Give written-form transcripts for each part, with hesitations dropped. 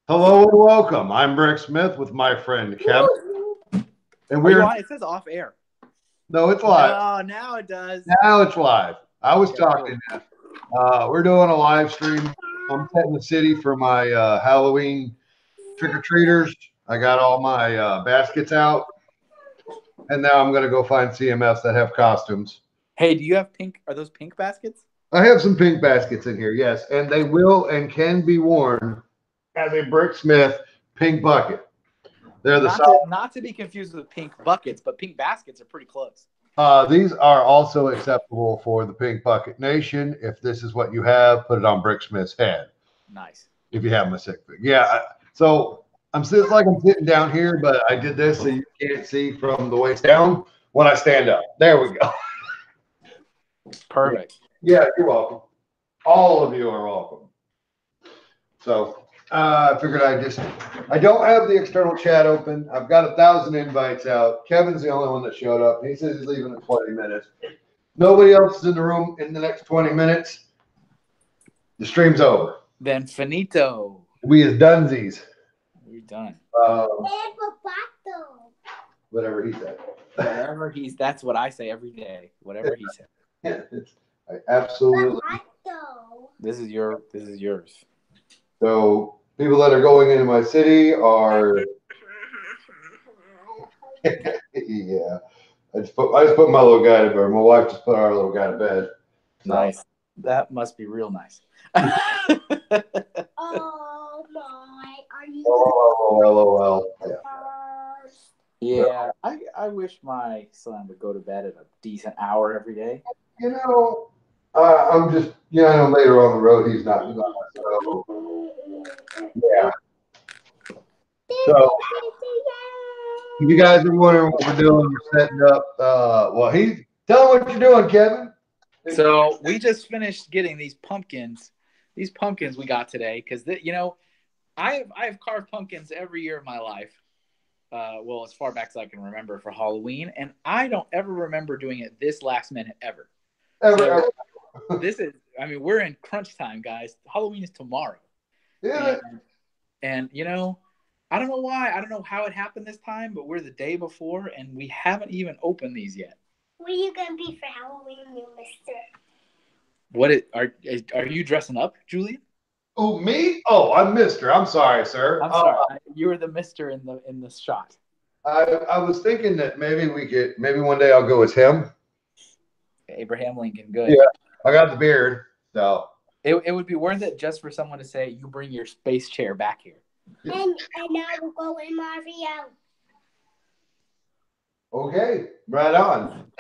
Hello and welcome. I'm Rick Smith with my friend Kevin, and Are you we're on? It says off air. no, it's live. No, now it does. Now it's live. I was Okay, talking. We're doing a live stream. I'm setting the city for my Halloween trick or treaters. I got all my baskets out, and now I'm gonna go find CMFs that have costumes. Hey, do you have pink? Are those pink baskets? I have some pink baskets in here, yes, and they will and can be worn as a Brick Smith pink bucket. They're the Not to be confused with pink buckets, but pink baskets are pretty close. These are also acceptable for the Pink Bucket Nation. If this is what you have, put it on Bricksmith's head. Nice. If you have my sick pick. Yeah. So I'm sitting like I'm sitting down here, but I did this so you can't see from the waist down when I stand up. There we go. Perfect. Yeah, you're welcome. All of you are welcome. So I figured I don't have the external chat open. I've got 1,000 invites out. Kevin's the only one that showed up. He says he's leaving in 20 minutes. Nobody else is in the room in the next 20 minutes. The stream's over. Then finito. We is dunsies. We're done. Whatever he said. That's what I say every day. Whatever he said. Yeah, I absolutely. This is yours. So people that are going into my city are. Yeah. I just put my little guy to bed. My wife just put our little guy to bed. So. Nice. That must be real nice. Oh my! Are you? LOL. Yeah, I wish my son would go to bed at a decent hour every day. You know, I'm just, I know later on the road he's not. So, yeah. So, if you guys are wondering what we're doing, we're setting up. Tell him what you're doing, Kevin. So we just finished getting these pumpkins. These pumpkins we got today because I have carved pumpkins every year of my life. Well, as far back as I can remember for Halloween, and I don't ever remember doing it this last minute ever. Ever. This is, we're in crunch time, guys. Halloween is tomorrow. Yeah. And I don't know why. I don't know how it happened this time, but we're the day before, and we haven't even opened these yet. What are you gonna be for Halloween, you mister? Are you dressing up, Julian? Oh, me? Oh, I'm Mister. I'm sorry, sir. I'm sorry. You were the Mister in the shot. I was thinking that maybe one day I'll go as him. Abraham Lincoln, good. Yeah, I got the beard, so it would be worth it just for someone to say, "You bring your space chair back here." And I will go in Mario. Okay, right on.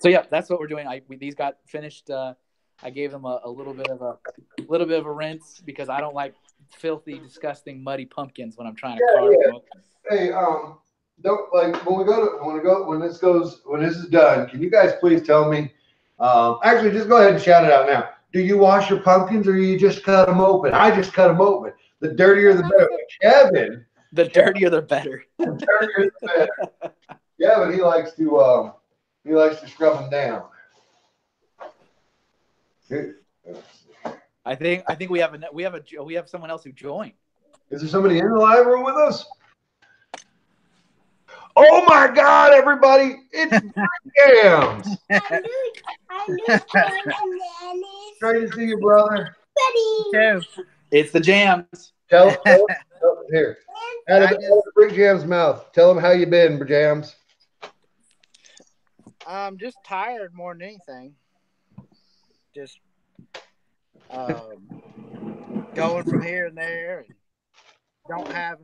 So yeah, that's what we're doing. These got finished. I gave them a little bit of a rinse because I don't like filthy, disgusting, muddy pumpkins when I'm trying to carve them open. Hey, don't when this is done, can you guys please tell me? Actually, just go ahead and shout it out now. Do you wash your pumpkins or you just cut them open? I just cut them open. The dirtier the better. Kevin. The dirtier the better. The dirtier the better. Kevin, he likes to scrub them down. I think we have someone else who joined. Is there somebody in the live room with us? Oh my God, everybody! It's Jams. Great to see you, brother. It's the Jams. Tell here. Out of Big Jam's mouth. Tell him how you been, Jams. I'm just tired more than anything. Just going from here and there, and don't have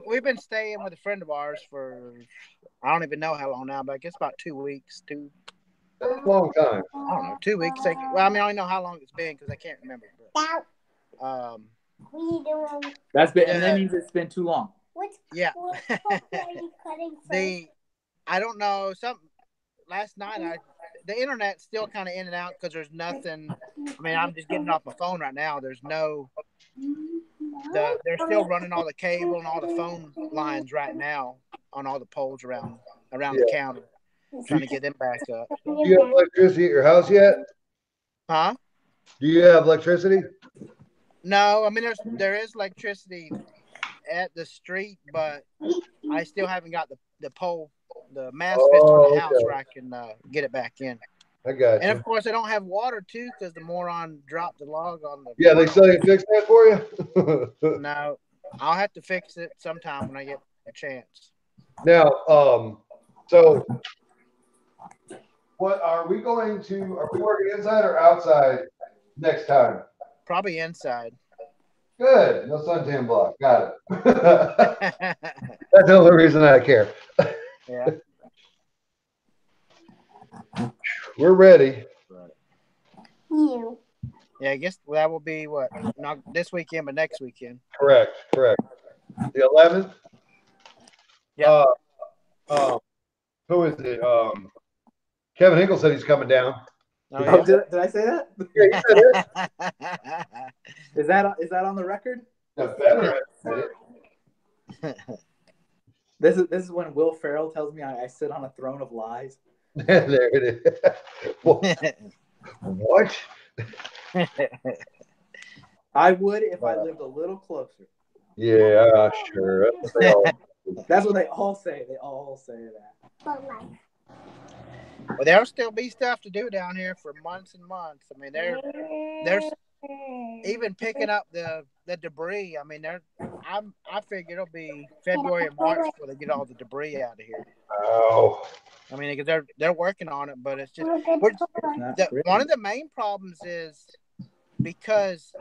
we've been staying with a friend of ours for I don't even know how long now, but I guess about 2 weeks. That's a long time. I don't know, 2 weeks. I don't know how long it's been because I can't remember. But, that's been, and that means it's been too long. Yeah. What are you cutting I don't know. Last night the internet's still kind of in and out because there's nothing. I'm just getting off my phone right now. There's they're still running all the cable and all the phone lines right now on all the poles around the counter, trying to get them back up. Do you have electricity at your house yet? Huh? Do you have electricity? No, I mean there is electricity at the street, but I still haven't got the pole, the mast fixed on the Oh, house okay. where I can get it back in. I got And you. of course, I don't have water too because the moron dropped the log on the Yeah, they well. still didn't fix that for you? No, I'll have to fix it sometime when I get a chance. Now, so what are we going to? Are we working inside or outside next time? Probably inside. Good. No suntan block. Got it. That's the only reason I care. Yeah. We're ready. You. Yeah, I guess that will be what? Not this weekend, but next weekend. Correct. Correct. The 11th. Yeah. Uh, who is it? Kevin Hinkle said he's coming down. Oh Oh, yeah. did I say that? Yeah, you said it. Is that on the record? The better. This is when Will Ferrell tells me I sit on a throne of lies. There it is. What? I would if I lived a little closer. Yeah, sure. That's what they all say. They all say that. But like. Well, there'll still be stuff to do down here for months and months. I mean, there's even picking up the debris. I mean, I figure it'll be February or March before they get all the debris out of here. Oh. I mean, because they're working on it, but it's just Really. one of the main problems is because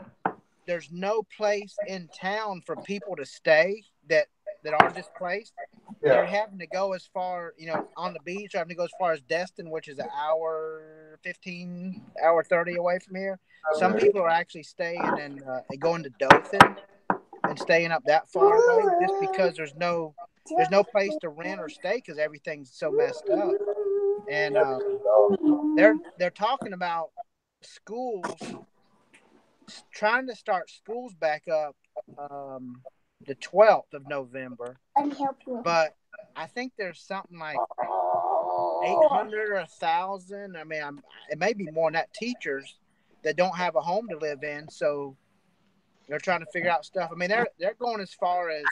there's no place in town for people to stay that are displaced. Yeah. They're having to go as far, on the beach, having to go as far as Destin, which is an hour 15, hour 30 away from here. Some people are actually staying and going to Dothan and staying up that far away just because there's no place to rent or stay because everything's so messed up. And they're talking about schools, trying to start schools back up the 12th of November. But I think there's something like 800 or 1,000. I mean, it may be more than that. Teachers that don't have a home to live in, so they're trying to figure out stuff. I mean, they're going as far as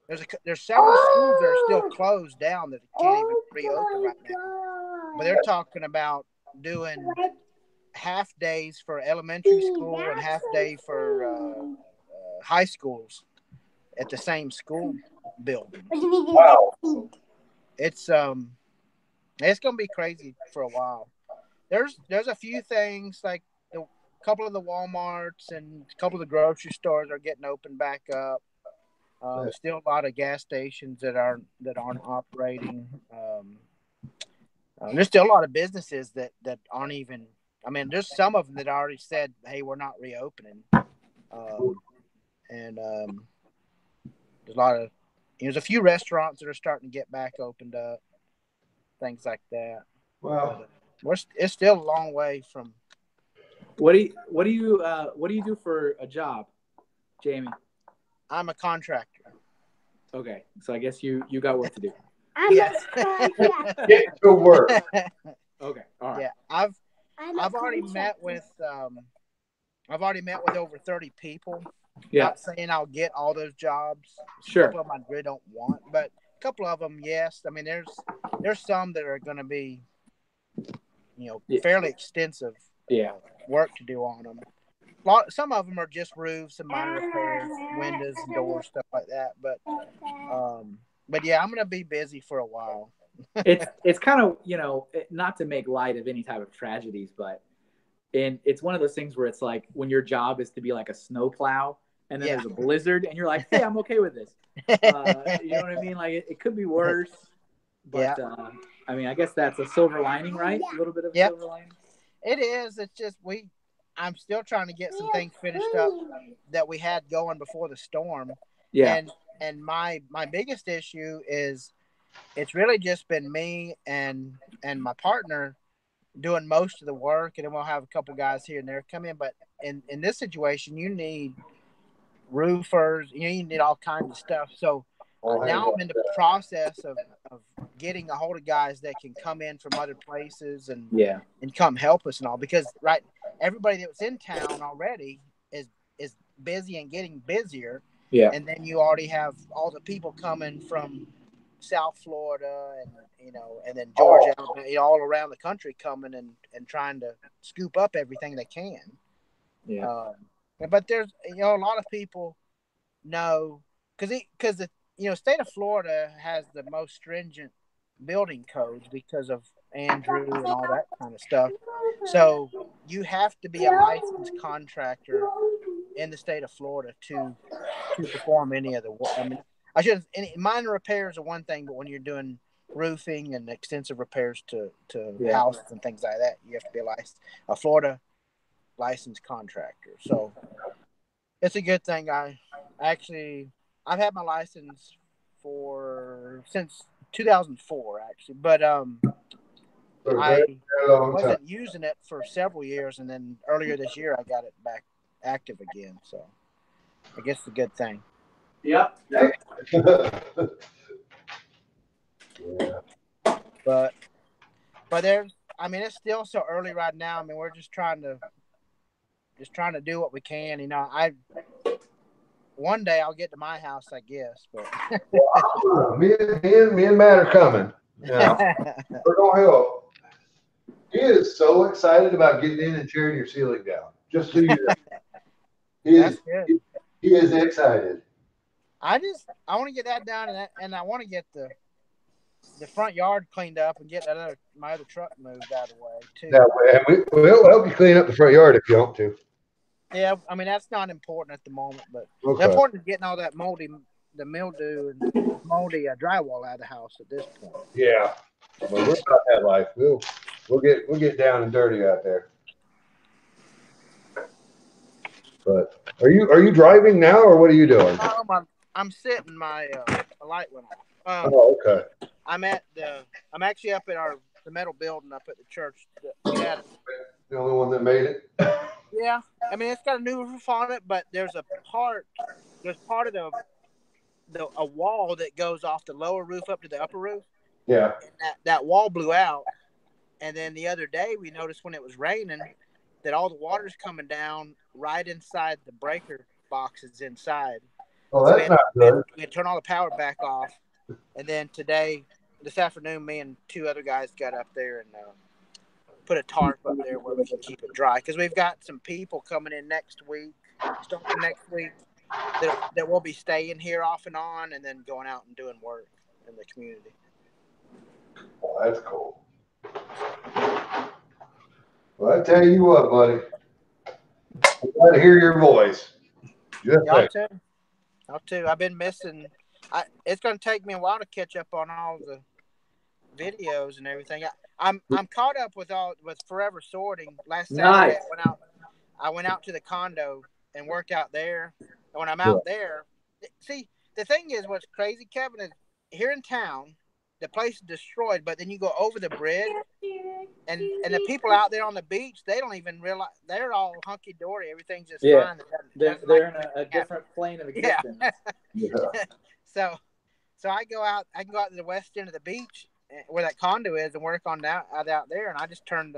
there's several schools that are still closed down that can't even reopen right now. But they're talking about doing half days for elementary school and half day for high schools at the same school building. Wow. It's gonna be crazy for a while. There's a few things like a couple of the Walmarts and a couple of the grocery stores are getting open back up. Still a lot of gas stations that aren't operating. There's still a lot of businesses that aren't even. I mean, there's some of them that already said, "Hey, we're not reopening," and there's a lot of. There's a few restaurants that are starting to get back opened up, things like that. Wow. But, it's still a long way from. What do you do for a job, Jamie? I'm a contractor. Okay, so I guess you got work to do. Yes. Get to work. Okay, all right. Yeah, I've already met with over 30 people. Yeah, Not saying I'll get all those jobs. Sure. A couple of them I really don't want, but a couple of them, yes. I mean, there's some that are going to be, fairly extensive. Yeah. Work to do on them. Some of them are just roofs and minor repairs, windows, and doors, stuff like that. But yeah, I'm going to be busy for a while. It's kind of, not to make light of any type of tragedies, but it's one of those things where it's like when your job is to be like a snowplow and then there's a blizzard and you're like, hey, I'm okay with this. You know what I mean? Like it could be worse, but I mean, I guess that's a silver lining, right? A little bit of a silver lining. It is. It's just I'm still trying to get some things finished up that we had going before the storm. Yeah. And my biggest issue is it's really just been me and my partner doing most of the work, and then we'll have a couple guys here and there come in. But in this situation, you need roofers, you need all kinds of stuff. So now I'm in the process of getting a hold of guys that can come in from other places and come help us and all, because everybody that was in town already is busy and getting busier. Yeah. And then you already have all the people coming from South Florida and then Georgia, all around the country coming and trying to scoop up everything they can. Yeah. But there's a lot of people know because the state of Florida has the most stringent building codes because of Andrew and all that kind of stuff. So you have to be a licensed contractor in the state of Florida to perform any of the work. I mean, minor repairs are one thing, but when you're doing roofing and extensive repairs to houses and things like that, you have to be a Florida licensed contractor. So it's a good thing. I've had my license since 2004 actually, but I wasn't using it for several years, and then earlier this year I got it back active again. So I guess it's a good thing. Yep. But there's, it's still so early right now. I mean, we're just trying to do what we can. One day I'll get to my house, I guess. But me and Matt are coming. Yeah, we're gonna help. He is so excited about getting in and tearing your ceiling down. Just so you know, he is excited. I want to get that done, and I want to get the front yard cleaned up and get my other truck moved out of the way too. Yeah, and we'll help you clean up the front yard if you want to. Yeah, that's not important at the moment, but Okay. the important is getting all that mildew and moldy drywall out of the house at this point. Yeah, well, we're about that life. We'll get down and dirty out there. But are you driving now, or what are you doing? I'm sitting. My light went off. Oh, okay. I'm actually up at the metal building up at the church that we had. The only one that made it. Yeah, it's got a new roof on it, but there's part of a wall that goes off the lower roof up to the upper roof. Yeah. And that wall blew out, and then the other day we noticed when it was raining that all the water's coming down right inside the breaker boxes inside. Oh, that's not good. We had to turn all the power back off, and then this afternoon, me and two other guys got up there and put a tarp up there where we can keep it dry, because we've got some people coming in starting next week, that will be staying here off and on, and then going out and doing work in the community. Oh, that's cool. Well, I tell you what, buddy, I'm glad to hear your voice. Y'all too. I've been missing. It's going to take me a while to catch up on all the videos and everything. I'm caught up with Forever Sorting. Last Saturday, I went out to the condo and worked out there. And when I'm out there, see, the thing is, what's crazy, Kevin, is here in town, the place is destroyed, but then you go over the bridge, and the people out there on the beach, they don't even realize, they're all hunky dory. Everything's just fine. They're in a different plane of existence. Yeah. So I can go out to the west end of the beach where that condo is and work on out there, and I just turned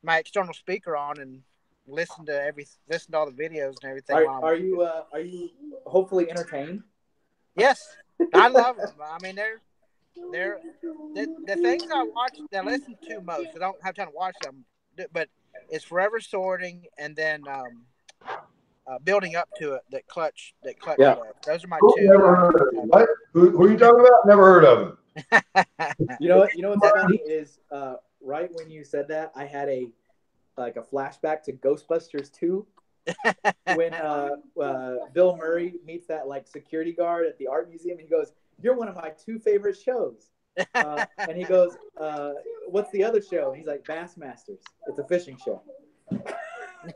my external speaker on and listen to all the videos and everything. Are you hopefully entertained? Yes, I love them. They're the things I listen to most. I don't have time to watch them, but it's Forever Sorting, and then Building Up to It that Clutch. Yeah. Those are my two. Never heard of them. What? Who are you talking about? Never heard of them. You know what's funny is right when you said that, I had a flashback to Ghostbusters 2 when Bill Murray meets that security guard at the art museum, and he goes, "You're one of my two favorite shows," and he goes, "What's the other show?" And he's like, "Bassmasters. It's a fishing show."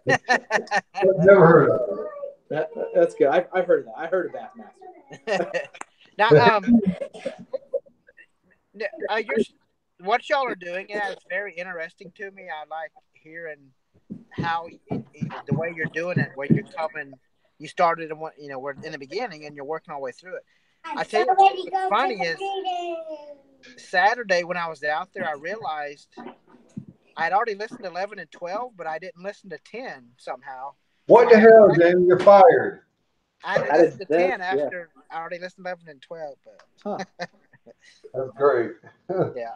Never heard of it. That's good. I've heard of that. I heard of Bassmasters. Now, what y'all are doing, it's very interesting to me. I like hearing how the way you're doing it, where you're coming. You started in we're in the beginning, and you're working all the way through it. I tell you, what's funny is Saturday when I was out there, I realized I'd already listened to 11 and 12, but I didn't listen to 10 somehow. What the hell, Jamie? You're fired. I had to I listen did to 10 that, yeah. after I already listened to 11 and 12. But That's great. yeah,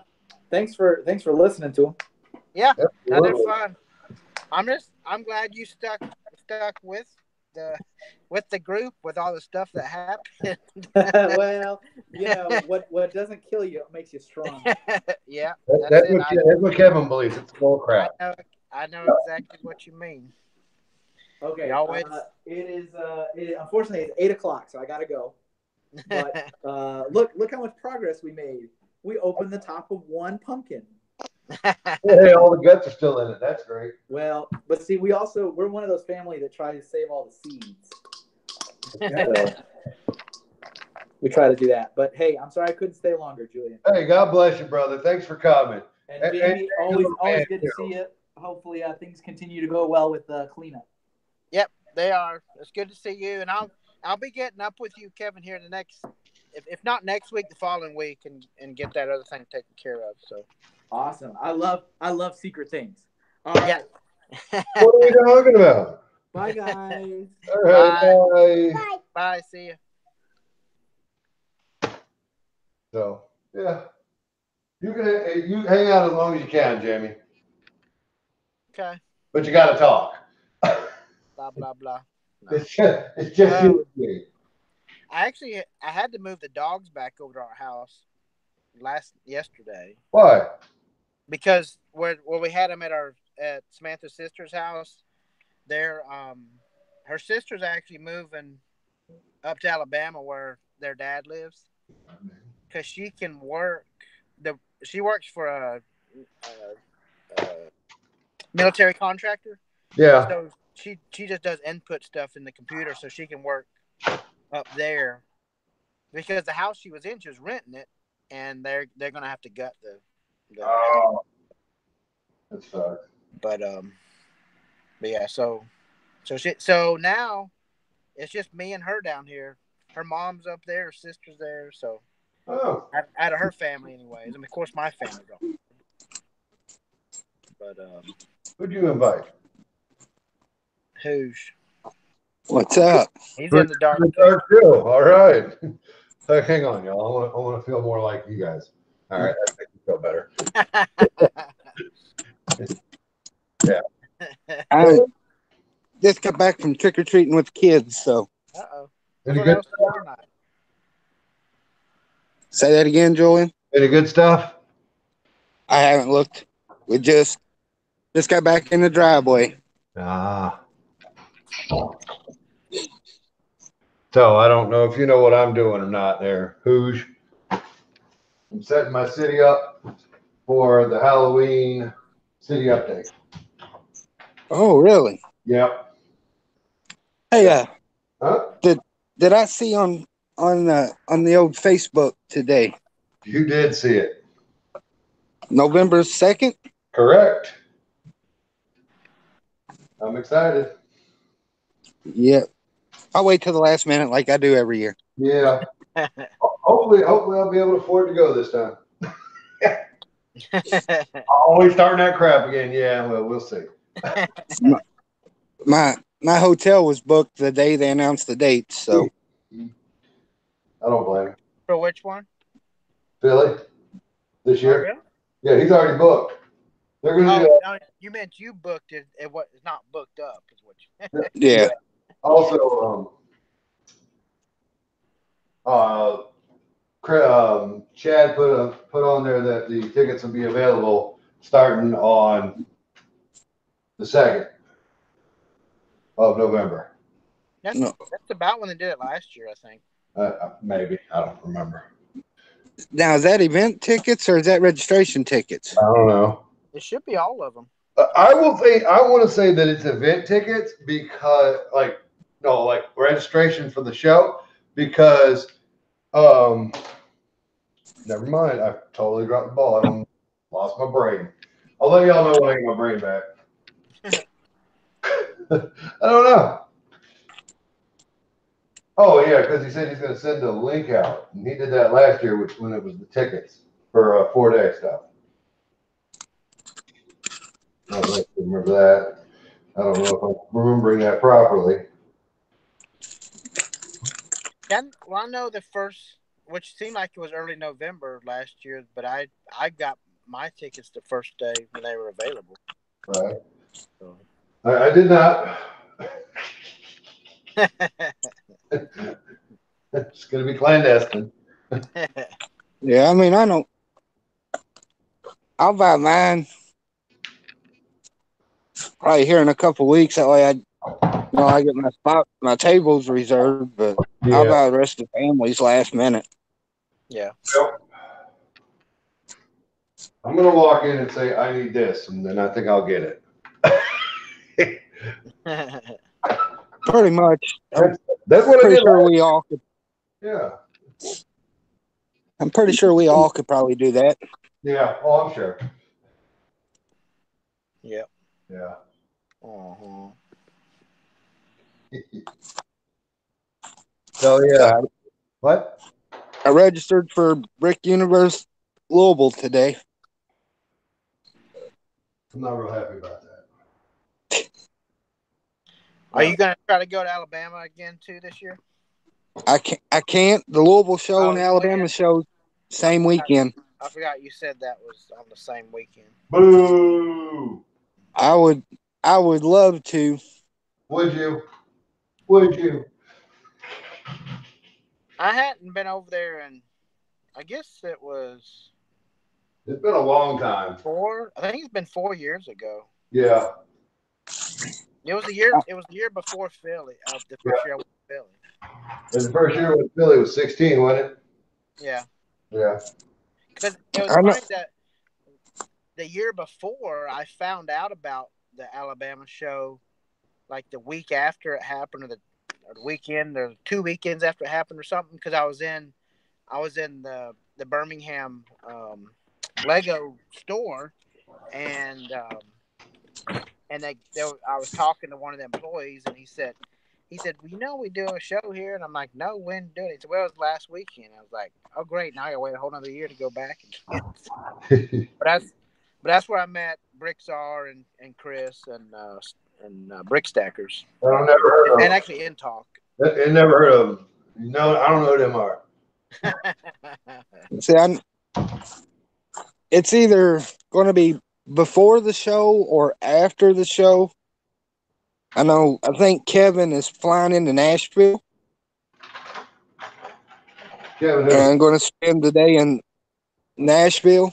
Thanks for listening to him. yeah, no, they're Absolutely. fun. I'm glad you stuck with the group with all the stuff that happened. Well, what doesn't kill you makes you strong. Yeah, that's That's it. that's what Kevin believes. It's bull crap. I know exactly what you mean. Okay. You always Unfortunately it's 8 o'clock, so I gotta go. But look how much progress we made. We opened the top of one pumpkin. Hey, all the guts are still in it. That's great. Well, but see, we're one of those family that try to save all the seeds. So we try to do that. But hey, I'm sorry I couldn't stay longer, Julian. Hey, God bless you, brother. Thanks for coming. And Jamie, always good to see you. Hopefully, things continue to go well with the cleanup. Yep, they are. It's good to see you, and I'll be getting up with you, Kevin, here the next, if not next week, the following week, and get that other thing taken care of. So awesome. I love secret things. All right. Yeah. What are we talking about? Bye, guys. All right, bye. Bye. See you. So, yeah. You hang out as long as you can, Jamie. Okay. But you got to talk. Blah blah blah. No. It's just you and me. I had to move the dogs back over to our house yesterday Why? because where we had them at Samantha's sister's house, her sister's actually moving up to Alabama where their dad lives because she can work. She works for a military contractor. Yeah. So she just does input stuff in the computer so she can work up there because the house she was in, she was renting it, and they're gonna have to gut the Oh, that sucks. but yeah, so now it's just me and her down here. Her mom's up there, her sister's there, so Oh, out of her family anyways. I mean, of course my family don't. But who'd you invite? who's What's up? he's in the dark. Too. All right. Hey, hang on, y'all. I want to feel more like you guys. All right, that makes me feel better. Yeah. I just got back from trick or treating with kids, so. Uh-oh. Any So good that was tomorrow night. Say that again, Julian. Any good stuff? I haven't looked. We just got back in the driveway. Ah. So I don't know if you know what I'm doing or not there. Who's? I'm setting my city up for the Halloween city update. Oh, really? Yep. Hey, Huh? did I see on the old Facebook today? You did see it. November 2nd? Correct. I'm excited. Yeah. I'll wait till the last minute like I do every year. Yeah. Hopefully I'll be able to afford to go this time. Always starting that crap again. Yeah, well, we'll see. My hotel was booked the day they announced the date, so. I don't blame him. For which one? Philly this Oh, year. really? Yeah, he's already booked. They're gonna do No, you meant you booked it. It's not booked up, is what you. Yeah. also Chad put on there that the tickets will be available starting on the 2nd of November. That's about when they did it last year, I think. Maybe. I don't remember. Now, is that event tickets or is that registration tickets? I don't know. It should be all of them. I want to say that it's event tickets because like registration for the show because never mind. I totally dropped the ball. I lost my brain. I'll let y'all know when I get my brain back. I don't know. Oh yeah, because he said he's going to send a link out, and he did that last year, when it was the tickets for 4-day stuff. I don't know if you remember I don't know if I'm remembering that properly. Well, I know the first, which seemed like it was early November last year, but I got my tickets the first day when they were available. Right. So. I did not. It's going to be clandestine. Yeah, I mean, I'll buy mine probably here in a couple weeks. That way I get my tables reserved, but I'll Yeah. buy the rest of the families last minute. Yeah. Yep. I'm going to walk in and say, I need this, and then I think I'll get it. Pretty much. That's what I Pretty did. sure we all could. Yeah. I'm pretty sure we all could probably do that. Yeah. Oh, I'm sure. Yep. Yeah. Uh-huh. So, yeah. What? I registered for Brick Universe Louisville today. I'm not real happy about that. Are you going to try to go to Alabama again too this year? I can't. The Louisville show and the Oh, Alabama yeah. show same weekend. I forgot you said that was on the same weekend. Boo! I would love to. Would you? Would you? I hadn't been over there, and I guess it was It's been a long time. I think it's been 4 years ago. Yeah. It was the year. It was the year before Philly. The first year I went to Philly. And the first year with Philly was 16, wasn't it? Yeah. Yeah. Because it was funny that the year before I found out about the Alabama show, like the week after it happened, or the weekend, or 2 weekends after it happened, or something. Because I was in the Birmingham Lego store, and I was talking to one of the employees, and he said, well, we do a show here, and I'm like, no, when do it? He said, well, it was last weekend. I was like, oh, great, now I gotta wait a whole another year to go back again. but that's where I met Brick Czar and Chris and Brick Stackers. I've never heard of them. And actually in talk. I never heard of them. No, I don't know who them are. See, it's either going to be before the show or after the show. I think Kevin is flying into Nashville. Kevin, And I'm going to spend the day in Nashville.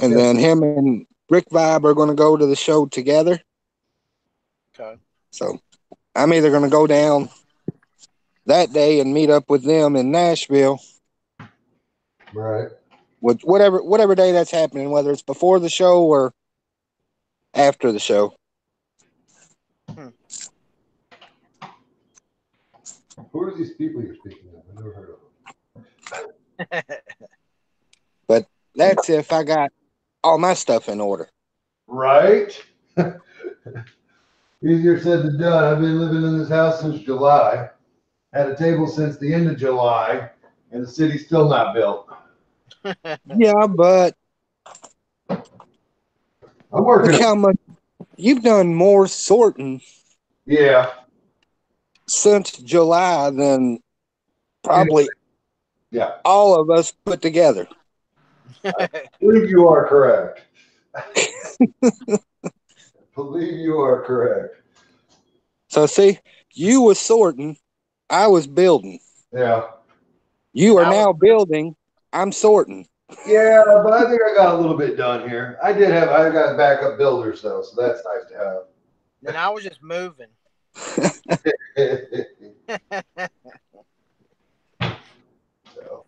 And then him and Rick Vibe are going to go to the show together. Okay. So I'm either going to go down that day and meet up with them in Nashville. Right. With whatever day that's happening, whether it's before the show or after the show. Who are these people you're speaking of? I've never heard of them. But that's if I got all my stuff in order. Right? Easier said than done. I've been living in this house since July. Had a table since the end of July, and the city's still not built. Yeah, but I'm working. Look how much you've done more sorting. Yeah. Since July than probably all of us put together. I believe you are correct. Believe you are correct. So see, you was sorting, I was building. Yeah. You are now building, I'm sorting. Yeah, but I think I got a little bit done here. I got backup builders though, so that's nice to have. And I was just moving. So.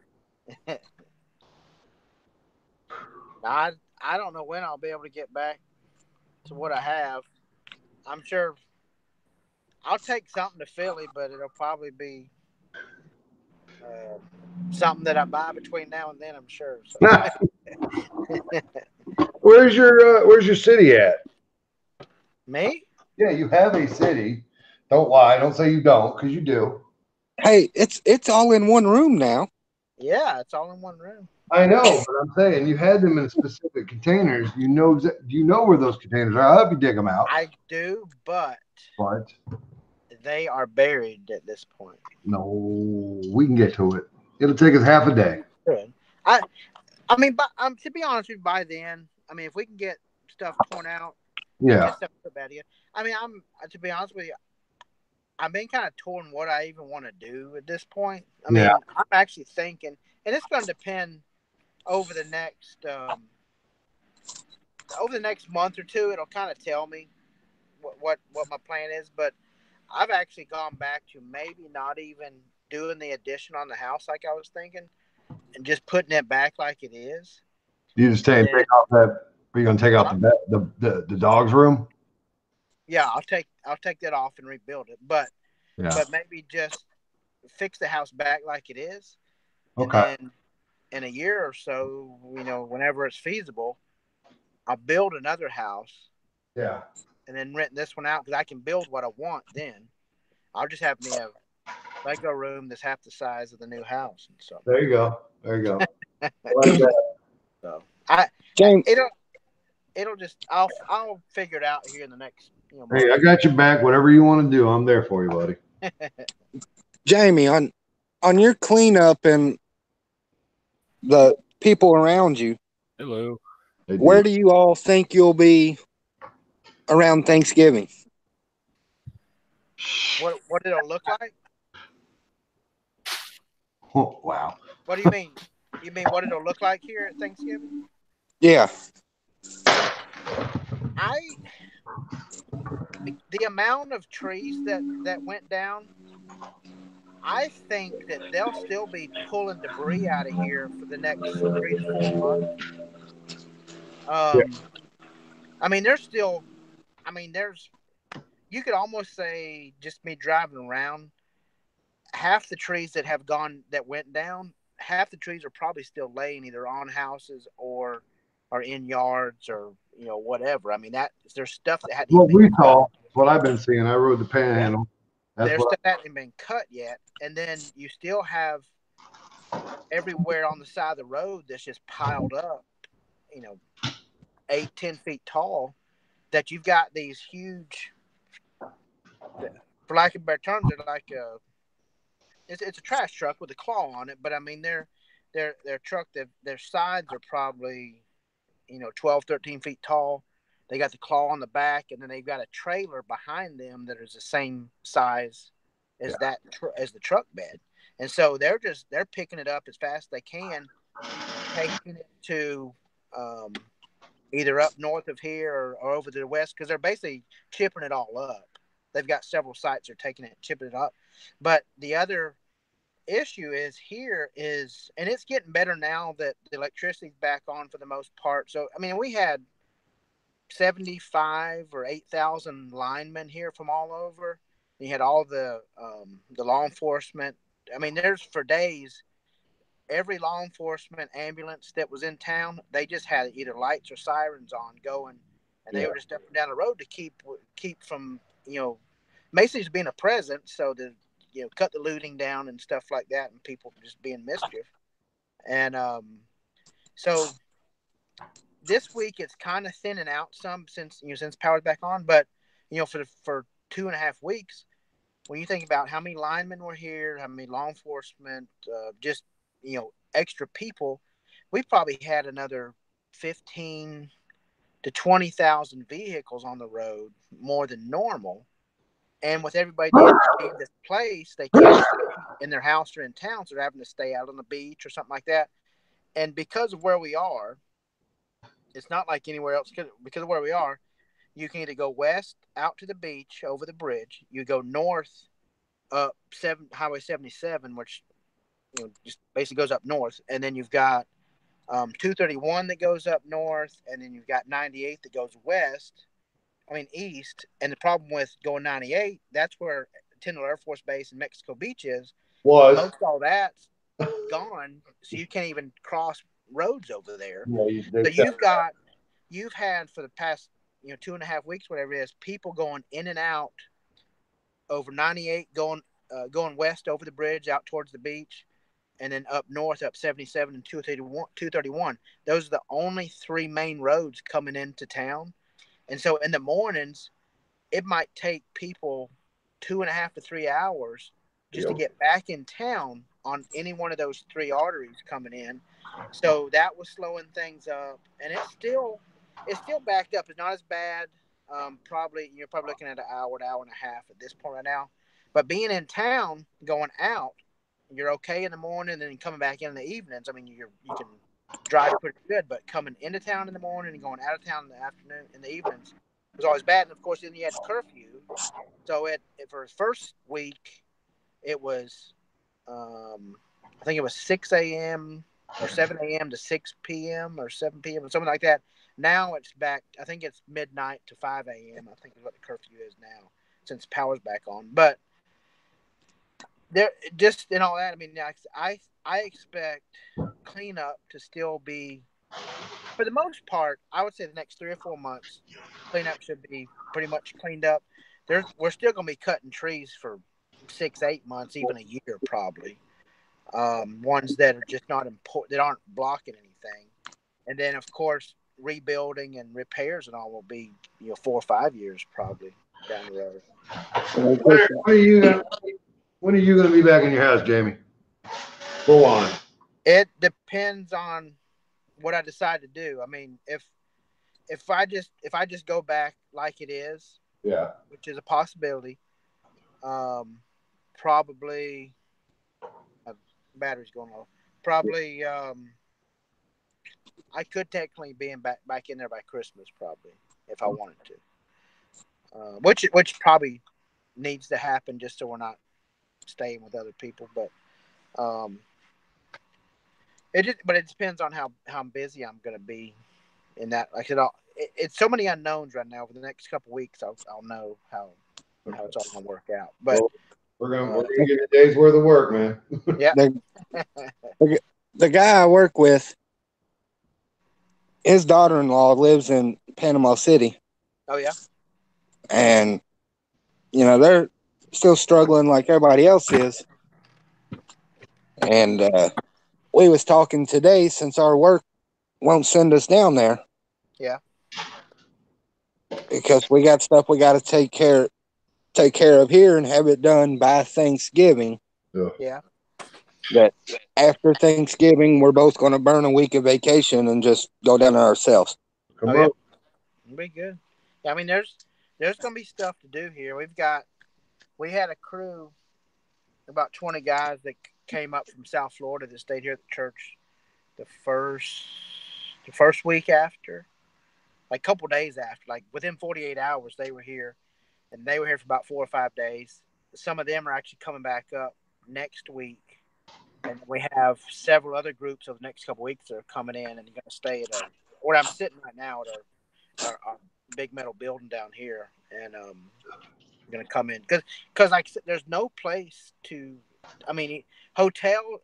I don't know when I'll be able to get back to what I have. I'm sure I'll take something to Philly, but it'll probably be something that I buy between now and then, I'm sure. So. Where's your city at? Me? Yeah, you have a city. Don't lie. Don't say you don't, because you do. Hey, it's all in one room now. Yeah, it's all in one room. I know, but I'm saying you had them in specific containers. Do you know where those containers are? I'll help you dig them out. I do, but But they are buried at this point. no, we can get to it. It'll take us half a day. Good. I I mean, but to be honest with you, by then, I mean, if we can get stuff torn out and Yeah. get stuff put back in, I mean, I'm to be honest with you, I've been kind of torn what I even want to do at this point. I mean, Yeah. I'm actually thinking, and it's going to depend over the next month or two. It'll kind of tell me what my plan is. But I've actually gone back to maybe not even doing the addition on the house like I was thinking, and just putting it back like it is. You just And take then, off that. Are you gonna take out the dog's room? yeah, I'll take that off and rebuild it. But Yeah. maybe just fix the house back like it is, and Okay. then in a year or so, whenever it's feasible, I'll build another house Yeah. and then rent this one out because I can build what I want. Then I'll just have me a Lego room that's half the size of the new house, and so There you go. There you go. I like that. so I Jamie, it'll just I'll figure it out here in the next Hey, I month. got your back. Whatever you want to do, I'm there for you, buddy. Jamie, on your cleanup and the people around you, Hello. Hey, where dude. do you all think you'll be around Thanksgiving? What it'll look like? Oh, wow. What do you mean? You mean what it'll look like here at Thanksgiving? Yeah. I the amount of trees that went down, I think that they'll still be pulling debris out of here for the next 3 to 4 months. Yeah. Um, I mean, there's still, I mean, you could almost say just me driving around, half the trees that went down, half the trees are probably still laying either on houses or in yards or whatever. I mean, there's stuff that hadn't even What been we cut. saw, what I've been seeing, I rode the Yeah, panhandle. That's there's what stuff that hadn't been cut yet, and then you still have everywhere on the side of the road that's just piled up, you know, 8-10 feet tall. That you've got these huge, for lack of better terms, they're like it's a trash truck with a claw on it. But I mean, they're truck. Their sides are probably 12, 13 feet tall. They got the claw on the back, and then they've got a trailer behind them that is the same size as as the truck bed. And so they're picking it up as fast as they can, taking it to either up north of here or over to the west because they're basically chipping it all up. They've got several sites that are taking it and chipping it up. But the other issue and it's getting better now that the electricity's back on for the most part. So I mean, we had 75 or 8,000 linemen here from all over. You had all the law enforcement. I mean, there's for days every law enforcement ambulance that was in town, they just had either lights or sirens on going, and they were just up and down the road to keep from Macy's being a present, so to cut the looting down and stuff like that, and people just being mischief. And so this week it's kind of thinning out some since power's back on, but for 2.5 weeks, when you think about how many linemen were here, how many law enforcement, just extra people, we probably had another 15 to 20,000 vehicles on the road more than normal. And with everybody being displaced, they can't stay in their house or in town, so they're having to stay out on the beach or something like that. And because of where we are, it's not like anywhere else. Because of where we are, you can either go west out to the beach over the bridge, you go north up Highway 77, which just basically goes up north, and then you've got 231 that goes up north, and then you've got 98 that goes east. And the problem with going 98, that's where Tyndall Air Force Base in Mexico Beach is. Most all that's gone, so you can't even cross roads over there. So you've had for the past 2.5 weeks, whatever it is, people going in and out over 98, going west over the bridge out towards the beach, and then up north, up 77 and 231. Those are the only three main roads coming into town. And so in the mornings, it might take people 2.5 to 3 hours just to get back in town on any one of those three arteries coming in. So that was slowing things up, and it's still backed up. It's not as bad. You're probably looking at an hour and a half at this point right now. But being in town, going out, you're okay in the morning, and then coming back in the evenings. I mean, you can drive pretty good, but coming into town in the morning and going out of town in the afternoon, in the evenings, was always bad. And of course, then you had curfew. So for the first week, it was, I think it was 6 a.m. or 7 a.m. to 6 p.m. or 7 p.m. or something like that. Now it's back. I think it's midnight to 5 a.m. I think is what the curfew is now, since power's back on. But there, just in all that, I mean, I expect cleanup to still be, for the most part, I would say the next 3 or 4 months, cleanup should be pretty much cleaned up. We're still going to be cutting trees for 6, 8 months, even a year probably. Ones that are just not important, that aren't blocking anything, and then of course rebuilding and repairs and all will be 4 or 5 years probably down the road. When are you going to be back in your house, Jamie? Go on. It depends on what I decide to do. I mean, if I just go back like it is, yeah, which is a possibility, probably battery's going off. Probably, I could technically be back in there by Christmas, probably, if I wanted to. Which probably needs to happen just so we're not staying with other people. But it depends on how busy I'm going to be in that. Like I said, it's so many unknowns right now. For the next couple of weeks, I'll know how it's all going to work out. But we're gonna give you a day's worth of work, man. Yeah. The guy I work with, his daughter-in-law lives in Panama City. Oh yeah. And they're still struggling like everybody else is. And we was talking today, since our work won't send us down there. Yeah. Because we got stuff we got to take care of here and have it done by Thanksgiving. Yeah. That after Thanksgiving, we're both going to burn a week of vacation and just go down there ourselves. Come on. Yeah. It'll be good. Yeah, I mean, there's going to be stuff to do here. We had a crew, about 20 guys that came up from South Florida that stayed here at the church the first week after, like a couple days after, like within 48 hours they were here, and they were here for about 4 or 5 days. Some of them are actually coming back up next week, and we have several other groups of the next couple of weeks that are coming in and going to stay at where I'm sitting right now at our big metal building down here, and going to come in because like I said, there's no place to. I mean,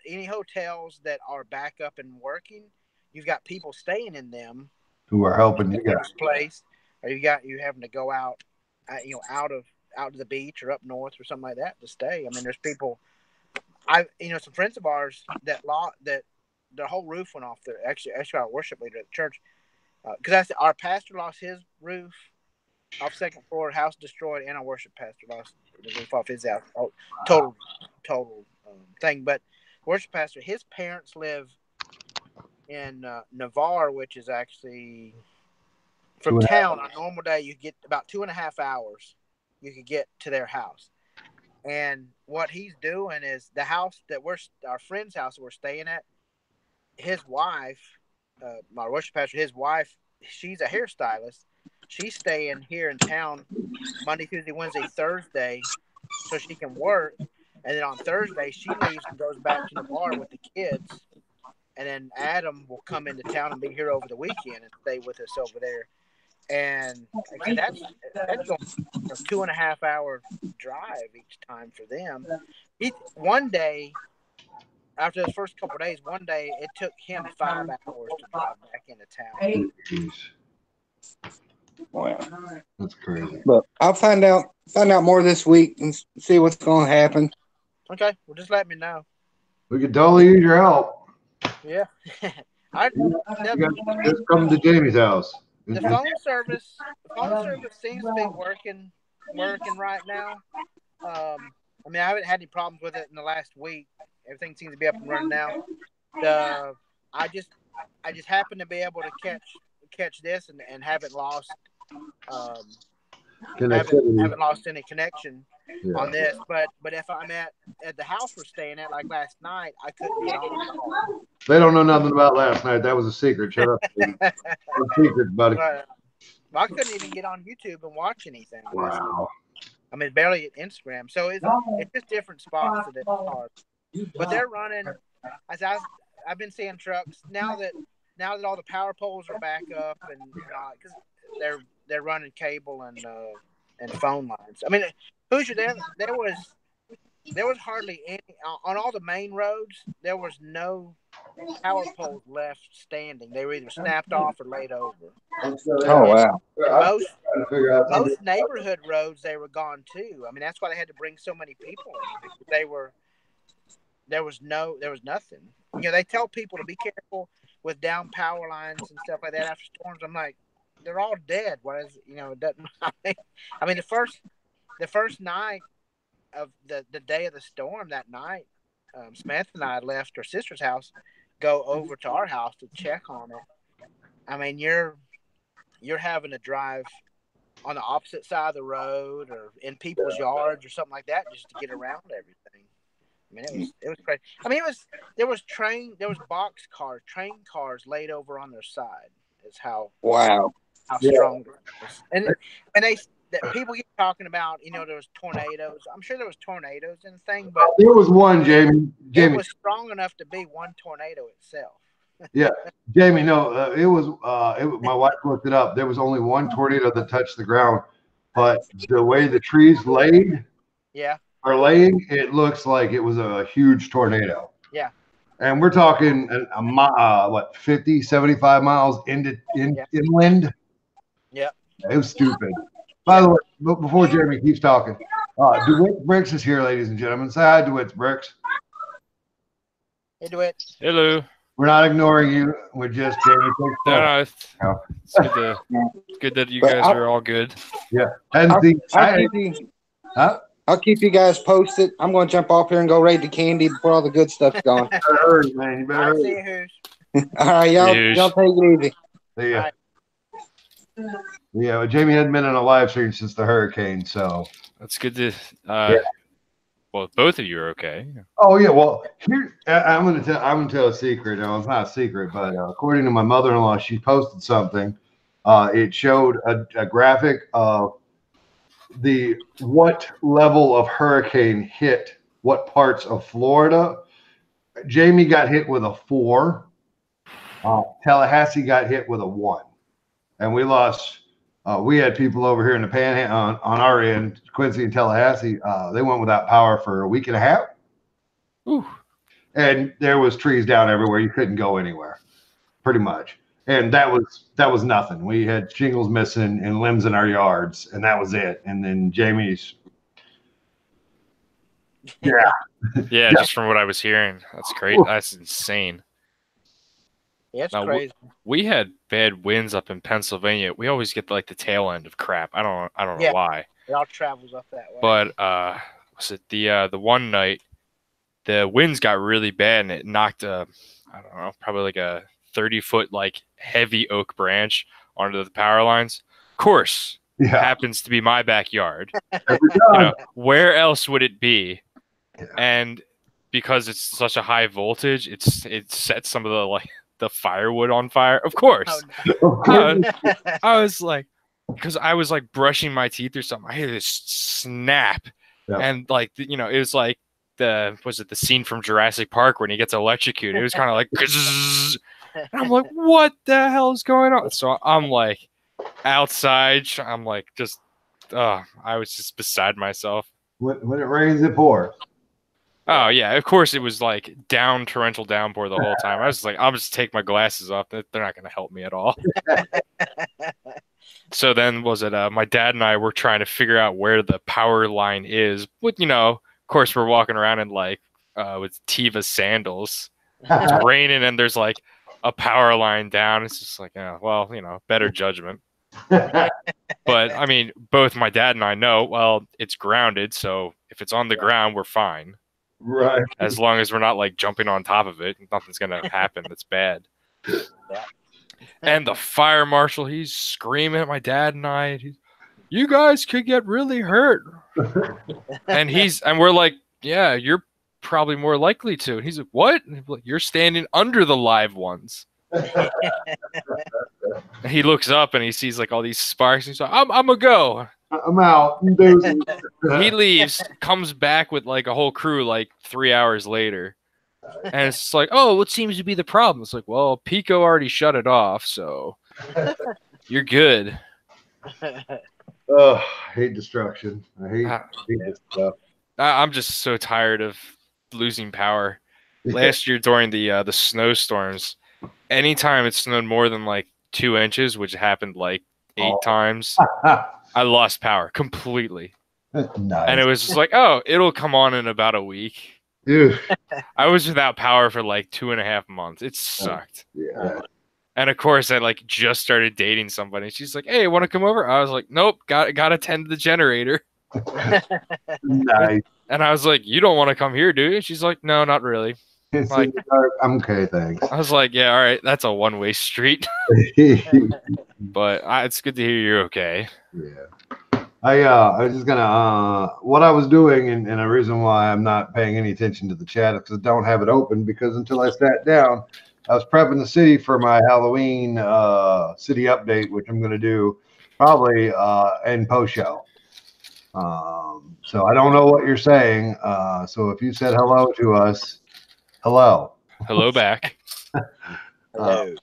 any hotels that are back up and working, you've got people staying in them who are helping you guys. Place, or you having to go out, out to the beach or up north or something like that to stay. I mean, there's people. Some friends of ours that their whole roof went off. Actually, our worship leader at the church, because our pastor lost his roof off second floor, house destroyed, and our worship pastor lost the roof off his house. Oh, total thing. But worship pastor, his parents live in Navarre, which is actually from town. On a normal day, you get about 2.5 hours. You could get to their house. And what he's doing is the house that our friend's house that we're staying at, his wife, my worship pastor, his wife, she's a hairstylist. She's staying here in town Monday, Tuesday, Wednesday, Thursday, so she can work. And then on Thursday, she leaves and goes back to Navarre with the kids. And then Adam will come into town and be here over the weekend and stay with us over there. And that's going 2.5 hour drive each time for them. One day, after those first couple of days, it took him 5 hours to drive back into town. Wow, that's crazy. But I'll find out more this week and see what's going to happen. Okay, well, just let me know. We could totally use your help. Yeah. I You the, got just come to Jamie's house. the phone service seems to be working right now. I mean, I haven't had any problems with it in the last week. Everything seems to be up and running now. The I just happen to be able to catch this and haven't lost um Connectivity. haven't lost any connection Yeah. on this. But if I'm at the house we're staying at, like last night, I couldn't get on at all. They don't know nothing about last night. That was a secret. Shut up. Baby. No secrets, buddy. But I couldn't even get on YouTube and watch anything last night. Wow. I mean, barely at Instagram. So it's just different spots that it's hard. But they're running. I've been seeing trucks now that all the power poles are back up and because they're running cable and phone lines. I mean, Hoosier, there was hardly any on all the main roads. There was no power poles left standing. They were either snapped off or laid over. Oh wow! Most neighborhood roads they were gone too. I mean, that's why they had to bring so many people in. There was nothing. You know, they tell people to be careful with down power lines and stuff like that after storms. I'm like, they're all dead. What is it doesn't. I mean, the first night of the day of the storm, that night, Smith and I left her sister's house, go over to our house to check on it. I mean, you're having to drive on the opposite side of the road or in people's yards or something like that just to get around everything. I mean, it was crazy. I mean, there was train train cars laid over on their side. Is how strong it was. And people keep talking about, there was tornadoes. I'm sure there was tornadoes and thing, but there was one, Jamie. It was strong enough to be one tornado itself. Yeah, Jamie. No, it was. My wife looked it up. There was only one tornado that touched the ground, but the way the trees are laying, it looks like it was a huge tornado. Yeah. And we're talking 50, 75 miles inland. Yeah. It was stupid. By the way, before Jeremy keeps talking, DeWitt Bricks is here, ladies and gentlemen. Say hi, DeWitt Bricks. Hey, DeWitt. Hello. We're not ignoring you. We're just Jamie. No, it's good that you guys are all good. Yeah. And I'll keep you guys posted. I'm going to jump off here and go raid the candy before all the good stuff's gone. You better hurry, man. You better hurry. See you, Hoos. All right, y'all take it easy. See ya. Yeah, well, Jamie hadn't been in a live stream since the hurricane, so that's good to. Well, both of you are okay. Oh yeah, well here I'm gonna tell a secret. No, it's not a secret, but according to my mother-in-law, she posted something. It showed a graphic of what level of hurricane hit what parts of Florida. Jamie got hit with a 4. Tallahassee got hit with a 1. And we lost. We had people over here in the Panhandle on our end, Quincy and Tallahassee. They went without power for a week and a half. Ooh. And there was trees down everywhere. You couldn't go anywhere, pretty much. And that was nothing. We had shingles missing and limbs in our yards, and that was it. And then Jamie's. Yeah, just from what I was hearing, that's great. That's insane. Yeah, it's crazy. We had bad winds up in Pennsylvania. We always get like the tail end of crap. I don't know why. It all travels up that way. But was it the one night the winds got really bad and it knocked I don't know, probably like a 30-foot like heavy oak branch onto the power lines. Of course, happens to be my backyard. Where else would it be? Yeah. And because it's such a high voltage, it sets some of the firewood on fire. Of course. I was like, because I was like brushing my teeth or something. I hear this snap. Yeah. And like, it was like the scene from Jurassic Park when he gets electrocuted. It was kind of like, and I'm like, what the hell is going on? So I'm like outside. I'm like, I was just beside myself. When it rains, it pours. Oh yeah, of course it was like torrential downpour the whole time. I was like, I'll just take my glasses off. They're not going to help me at all. So then my dad and I were trying to figure out where the power line is. But of course we're walking around in like with Tiva sandals. It's raining and there's like a power line down. It's just like, well, better judgment. But I mean, both my dad and I know, well, it's grounded, so if it's on the ground, we're fine. Right. As long as we're not like jumping on top of it, nothing's gonna happen that's bad. And the fire marshal, he's screaming at my dad and I. You guys could get really hurt. And we're like, yeah, you're probably more likely to. And he's like, what? And like, you're standing under the live ones. And he looks up and he sees like all these sparks. And he's like, I'm gonna go. I'm out. He leaves, comes back with like a whole crew like 3 hours later. And it's like, oh, what seems to be the problem? It's like, well, Pico already shut it off, so you're good. Oh, I hate destruction. I hate this stuff. I'm just so tired of losing power. Last year during the snowstorms, anytime it snowed more than like 2 inches, which happened like 8 times, I lost power completely. Nice. And it was just like, oh, it'll come on in about a week. Ew. I was without power for like 2.5 months. It sucked. Yeah. And of course, I like just started dating somebody. She's like, "Hey, want to come over?" I was like, "Nope, got to tend to the generator." Nice. And I was like, "You don't want to come here, do you?" She's like, "No, not really." Like, I'm okay, thanks. I was like, "Yeah, all right, that's a one-way street." But it's good to hear you're okay. Yeah. I was just gonna what I was doing, and the reason why I'm not paying any attention to the chat is because I don't have it open, because until I sat down, I was prepping the city for my Halloween city update, which I'm gonna do probably in post show. So I don't know what you're saying. So if you said hello to us, hello. Hello back. Hello.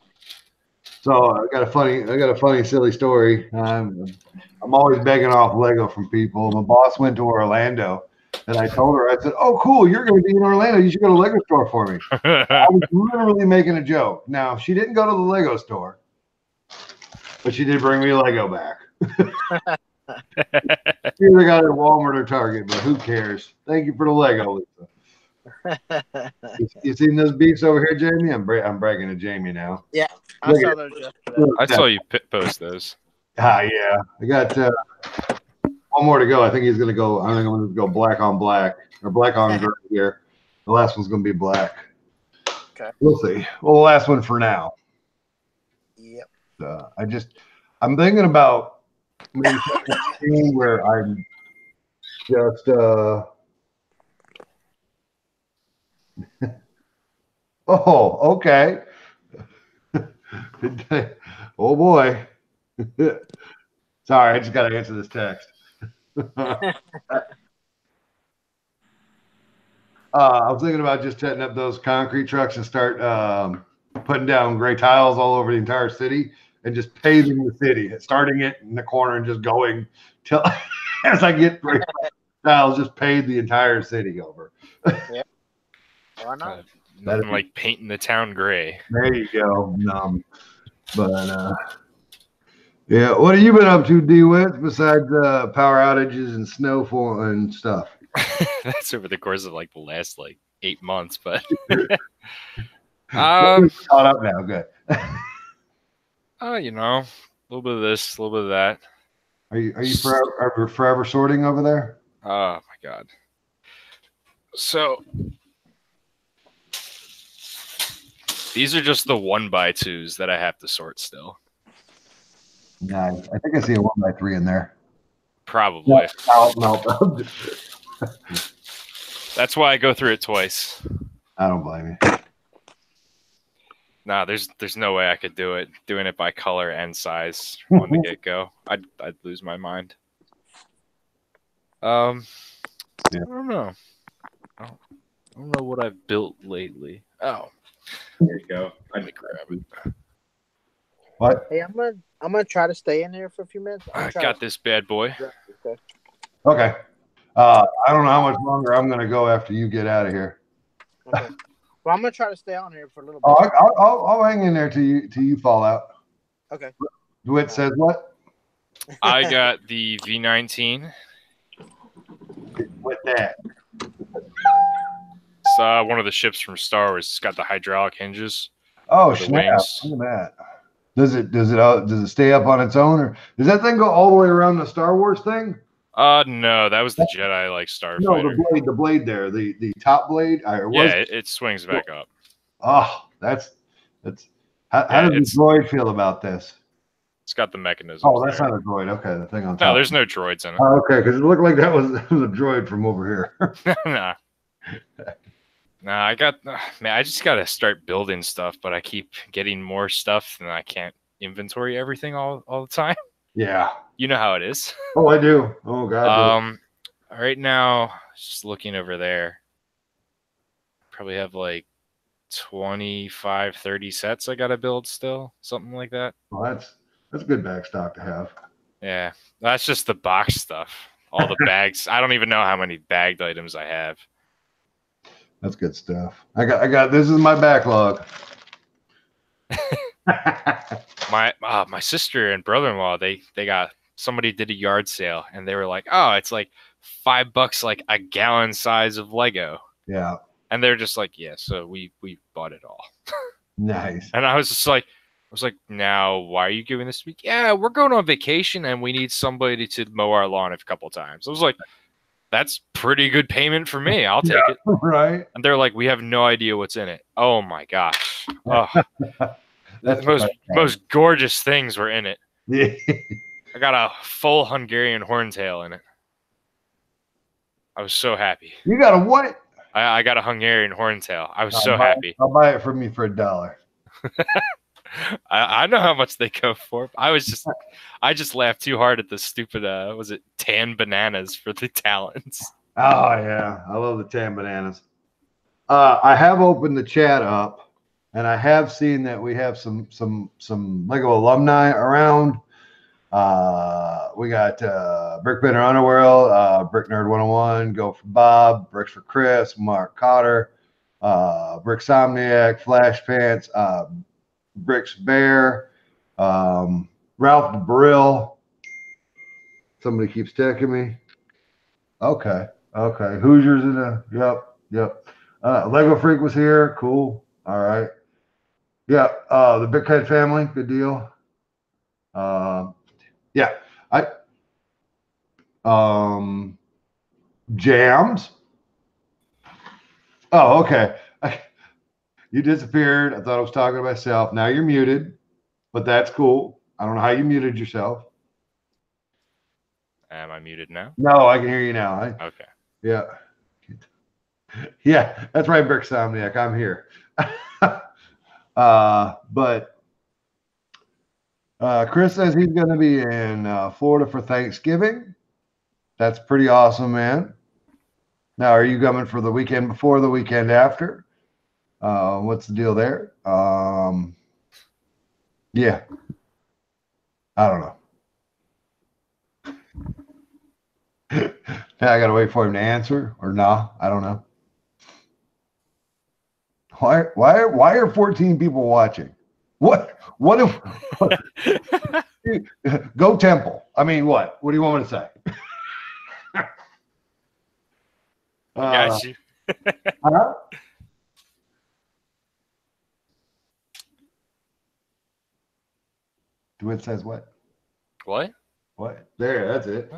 So I got a funny, silly story. I'm always begging off Lego from people. My boss went to Orlando, and I told her, I said, "Oh, cool, you're going to be in Orlando. You should go to the Lego store for me." I was literally making a joke. Now, she didn't go to the Lego store, but she did bring me a Lego back. Either got it at Walmart or Target, but who cares? Thank you for the Lego, Lisa. You seen those beefs over here, Jamie? I'm bragging to Jamie now. Yeah, I saw those yesterday. I saw you post those. Yeah. I got one more to go. I think he's going to go. I think I'm going to go black on black or black on gray here. The last one's going to be black. Okay. We'll see. Well, the last one for now. Yep. I'm thinking about maybe a scene where I'm just oh, okay. Oh boy. Sorry, I just got to answer this text. I was thinking about just setting up those concrete trucks and start putting down gray tiles all over the entire city and just paving the city, starting it in the corner and just going till as I get gray tiles, just pave the entire city over. Yep. Why not? Nothing like painting the town gray. There you go. But yeah, what have you been up to, DeWitt, besides power outages and snowfall and stuff? That's over the course of like the last like 8 months, but Caught up now. Good. a little bit of this, a little bit of that. Are you forever sorting over there? Oh my god. So these are just the 1x2s that I have to sort still. Nice. I think I see a 1x3 in there. Probably. No. That's why I go through it twice. I don't blame you. Nah, there's no way I could do it. Doing it by color and size on the get-go. I'd lose my mind. Yeah. I don't know. I don't know what I've built lately. Oh. There you go. I need to grab it. What? Hey, I'm gonna try to stay in here for a few minutes. I got this bad boy. Okay. I don't know how much longer I'm going to go after you get out of here. Okay. Well, I'm gonna try to stay on here for a little bit. I'll hang in there till you fall out. Okay. DeWitt says what? I got the V19. With that. one of the ships from Star Wars. It's got the hydraulic hinges. Oh, For the snap. wings. Look at that. Does it stay up on its own, or does that thing go all the way around the Star Wars thing? No, that was the Jedi like No, starfighter. the blade there, the top blade. Yeah, it swings back up. Oh, that's how Yeah, does the droid feel about this? It's got the mechanism. Oh, that's not a droid. Okay, the thing on top. No, there's no droids in it. Oh, okay, because it looked like that was a droid from over here. Nah. Nah, I just gotta start building stuff, but I keep getting more stuff and I can't inventory everything all the time. Yeah. You know how it is. Oh, I do. Oh God. Right now, just looking over there, probably have like 25, 30 sets I gotta build still, something like that. Well, that's good backstock to have. Yeah, that's just the box stuff. All the bags. I don't even know how many bagged items I have. That's good stuff. I got this is my backlog. My sister and brother-in-law, they got somebody did a yard sale and they were like, oh, it's like $5 like a gallon size of Lego. Yeah. And they're just like, yeah, so we bought it all. Nice. And I was like, now why are you giving this to me? Yeah, we're going on vacation and we need somebody to mow our lawn a couple times. I was like, that's pretty good payment for me. I'll take it. Right. And they're like, we have no idea what's in it. Oh my gosh. Oh, the most gorgeous things were in it. Yeah. I got a full Hungarian horntail in it. I was so happy. You got a what? I got a Hungarian horntail. I was so happy. I'll buy it from you for $1. I know how much they go for. I just laughed too hard at the stupid was it tan bananas for the talons? Oh yeah, I love the tan bananas. I have opened the chat up, and I have seen that we have some Lego alumni around. We got Brick Bender Underworld, Brick Nerd 101, Go for Bob, Bricks for Chris, Mark Cotter, Brick Somniac, Flash Pants, Bricks Bear, Ralph DeBrill. Somebody keeps texting me. Okay. Hoosiers in the yep. Lego Freak was here. Cool. All right. Yeah. The Big Head family. Good deal. Yeah. Jams. Oh, okay. You disappeared. I thought I was talking to myself. Now you're muted, but that's cool. I don't know how you muted yourself. Am I muted now? No, I can hear you now. Okay. Yeah. Yeah, that's right, Brick Somniac. I'm here. But Chris says he's going to be in Florida for Thanksgiving. That's pretty awesome, man. Now, are you coming for the weekend before, the weekend after? What's the deal there? Yeah. I don't know. Now I gotta wait for him to answer, or nah, I don't know. Why are 14 people watching? What if go Temple? I mean, what do you want me to say? I got you. Huh? DeWitt says what? What? There, that's it.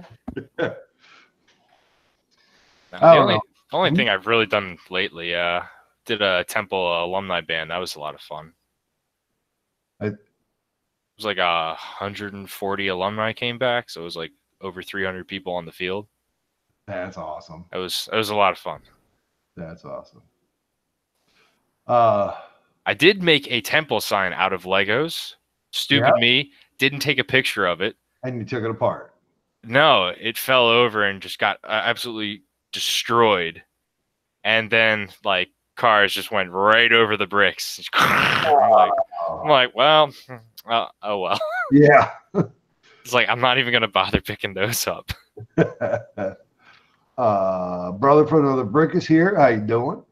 The only thing I've really done lately, did a Temple alumni band. That was a lot of fun. It was like 140 alumni came back, so it was like over 300 people on the field. That's awesome. It was a lot of fun. That's awesome. I did make a Temple sign out of Legos. Stupid me, didn't take a picture of it. And you took it apart. No, it fell over and just got absolutely destroyed. And then like cars just went right over the bricks. I'm like, well, oh well. Yeah. It's like, I'm not even going to bother picking those up. Brother from another brick is here. How you doing?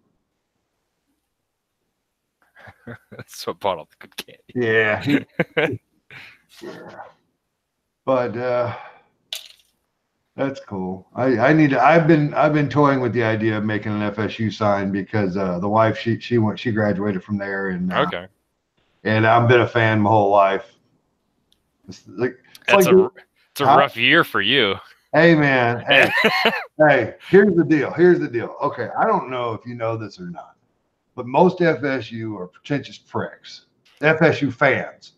That's what bought all the good candy. Yeah. Yeah. But That's cool. I need to. I've been toying with the idea of making an FSU sign because the wife she graduated from there Okay. and I've been a fan my whole life. It's like It's a huh? rough year for you. Hey man, hey. Here's the deal. Okay, I don't know if you know this or not, but most FSU are pretentious pricks. FSU fans.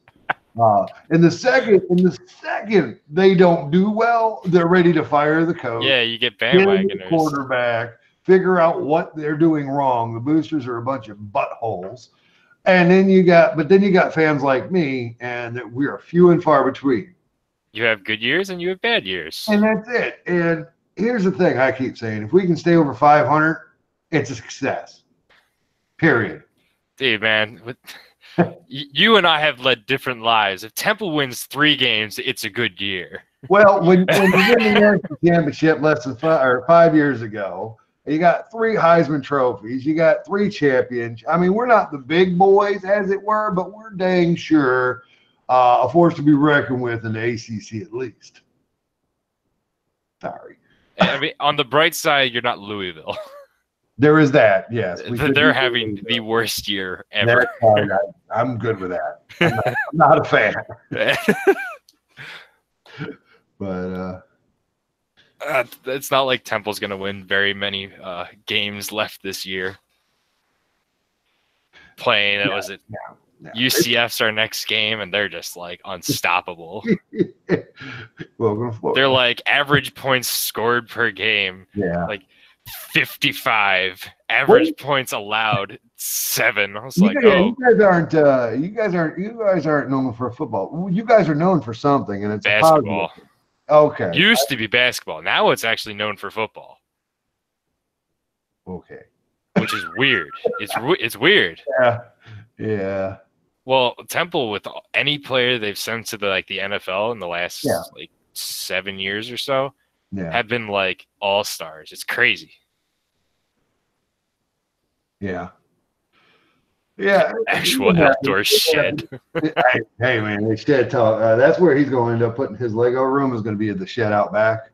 In the second they don't do well, they're ready to fire the coach. Yeah, you get Get a new bandwagoners. quarterback, figure out what they're doing wrong. The boosters are a bunch of buttholes. And then you got fans like me, and that we are few and far between. You have good years and you have bad years. And that's it. And here's the thing I keep saying. If we can stay over 500, it's a success. Period. Dude, man, you and I have led different lives. If Temple wins 3 games, it's a good year. Well, when you win the national championship less than 5 years ago, you got 3 Heisman trophies, you got 3 champions. I mean, we're not the big boys, as it were, but we're dang sure a force to be reckoned with in the ACC at least. Sorry. I mean, on the bright side, you're not Louisville. There is that, yes. They're having the worst year ever. I'm good with that. I'm not a fan. But it's not like Temple's going to win very many games left this year. Was it? No. UCF's our next game, and they're just like unstoppable. Welcome to Florida. They're like average points scored per game. Yeah. Like 55. Average points allowed 7. I was like, oh. You guys aren't known for football. You guys are known for something, and it's basketball. Okay. Used to be basketball. Now it's actually known for football. Okay. Which is weird. It's weird. Yeah. Well, Temple, with any player they've sent to the NFL in the last 7 years or so, have been like all-stars. It's crazy. Yeah. Actual outdoor shed. Hey man, the shed talk. That's where he's going to end up putting his Lego room. Is going to be the shed out back.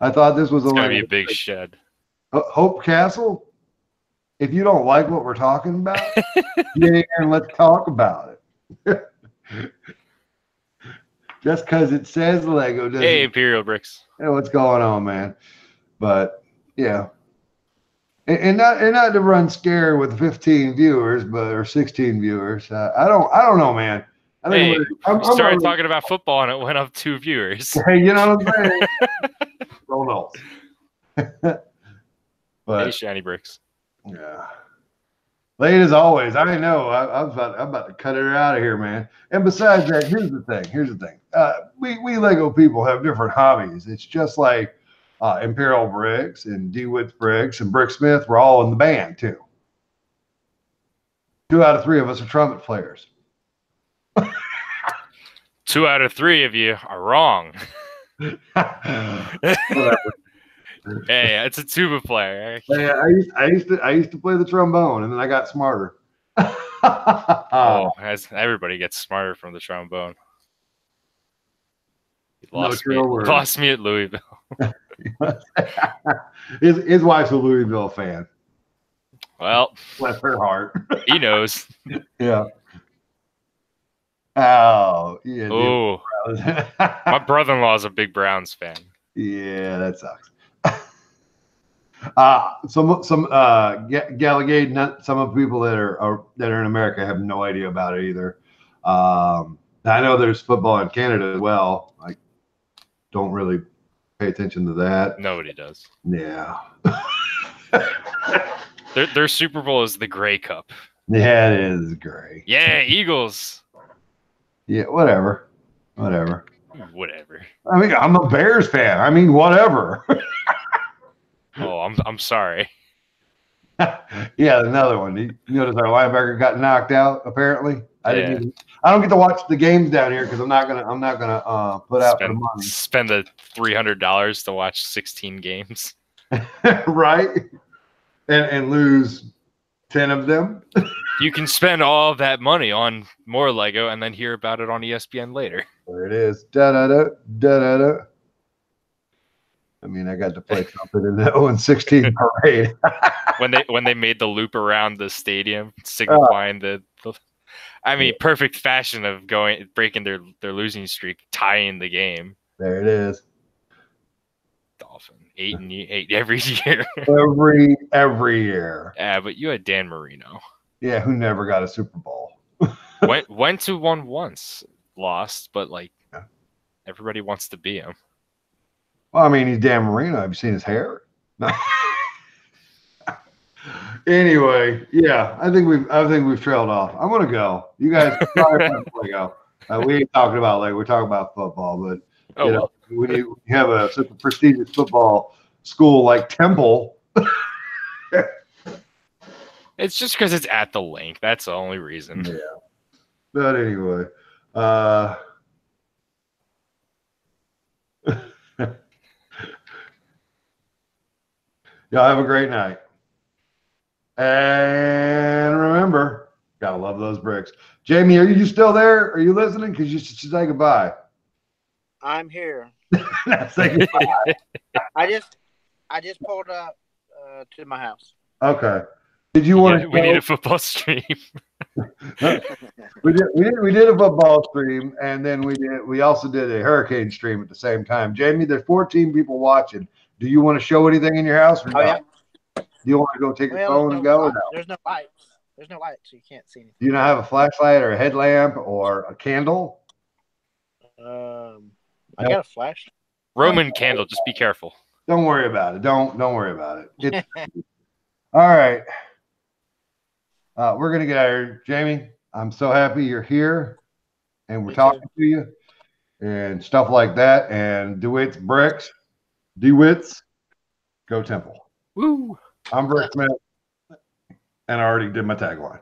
I thought this was going to be a big shed. Hope Castle. If you don't like what we're talking about, get in here and let's talk about it. Just because it says Lego doesn't. Hey, Imperial Bricks. You know what's going on, man. But yeah, and not to run scare with 15 viewers, or 16 viewers. I don't know, man. I think I'm started talking about football and it went up 2 viewers. Hey, you know what I'm saying? Don't know. But hey, Shiny Bricks. Yeah. Late as always. I know. I'm about to cut it out of here, man. And besides that, here's the thing. We Lego people have different hobbies. It's just like Imperial Bricks and DeWitt Bricks and Brick Smith. We're all in the band too. 2 out of 3 of us are trumpet players. 2 out of 3 of you are wrong. Whatever. Hey, it's a tuba player. Hey, I used to play the trombone, and then I got smarter. As everybody gets smarter from the trombone. Lost me at Louisville. His wife's a Louisville fan. Well, bless her heart. He knows. Yeah. Oh, yeah. Oh, my brother-in-law is a big Browns fan. Yeah, that sucks. Some Gallagade, some of the people that are in America have no idea about it either. I know there's football in Canada as well. I don't really pay attention to that. Nobody does. Yeah. Their Super Bowl is the Grey Cup. Yeah, it is gray. Yeah, Eagles. Yeah, whatever. I mean, I'm a Bears fan. I mean, whatever. Oh, I'm sorry. Yeah, another one. You notice our linebacker got knocked out. Apparently, I don't get to watch the games down here because I'm not gonna put out for the money. Spend the $300 to watch 16 games, right? And lose 10 of them. You can spend all of that money on more Lego and then hear about it on ESPN later. There it is. Da da da da da da. I mean, I got to play trumpet in the 0-16 parade. when they made the loop around the stadium, signifying the perfect fashion of breaking their losing streak, tying the game. There it is. Dolphin 8 every year. every year. Yeah, but you had Dan Marino. Yeah, who never got a Super Bowl. went to one once, lost, but everybody wants to be him. Well, I mean, he's Dan Marino. Have you seen his hair? Anyway, yeah, I think we've trailed off. I'm gonna go. You guys, go. We ain't talking about we're talking about football, but when you have such a prestigious football school like Temple, it's just because it's at the link. That's the only reason. Yeah. But anyway, y'all have a great night. And remember, gotta love those bricks. Jamie, are you still there? Are you listening? Because you should say goodbye. I'm here. Say goodbye. I just pulled up to my house. Okay. Did you want to? We need a football stream. we did a football stream, and then we also did a hurricane stream at the same time. Jamie, there's 14 people watching. Do you want to show anything in your house? Or Oh, yeah. Do you want to go take your phone and go? Or no? There's no lights. There's no lights, so you can't see anything. Do you not have a flashlight or a headlamp or a candle? I got a flashlight. Roman candle. Just be careful. Don't worry about it. Don't worry about it. All right. We're gonna get out of here, Jamie. I'm so happy you're here, and we're talking to you, and stuff like that. And DeWitt's bricks, DeWitt's, go Temple. Woo! I'm Brick Smith, and I already did my tagline.